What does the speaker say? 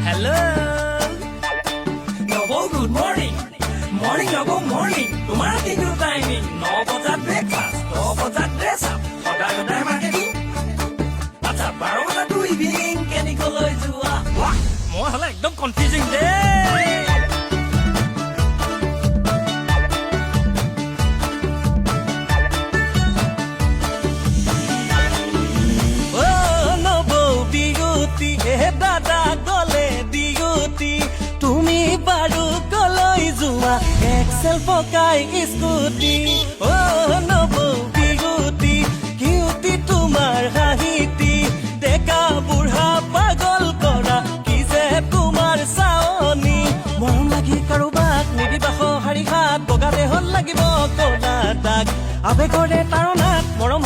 Hello. Nobo, good morning. Morning, Nobo, morning. Tomorrow can you timing? Nobo that breakfast. Nobo that dress up. Oda marketing. What's up, baro that do evening? Can you go to what? More like dumb confusing day. দাদা গলে duty তুমি বাৰু কলৈ যোৱা Excel পকাই scooty ও নবৌ beauty cutie তোমাৰ হাঁহিটি ডেকা বুঢ়া পাগল কৰা কি যে তোমাৰ চাৱনি মৰম লাগি কাৰোবাক নিদিবা সঁহাৰি হাত বগা দেহত লাগিব কলা দাগ আবেগৰে তাৰণাত মৰম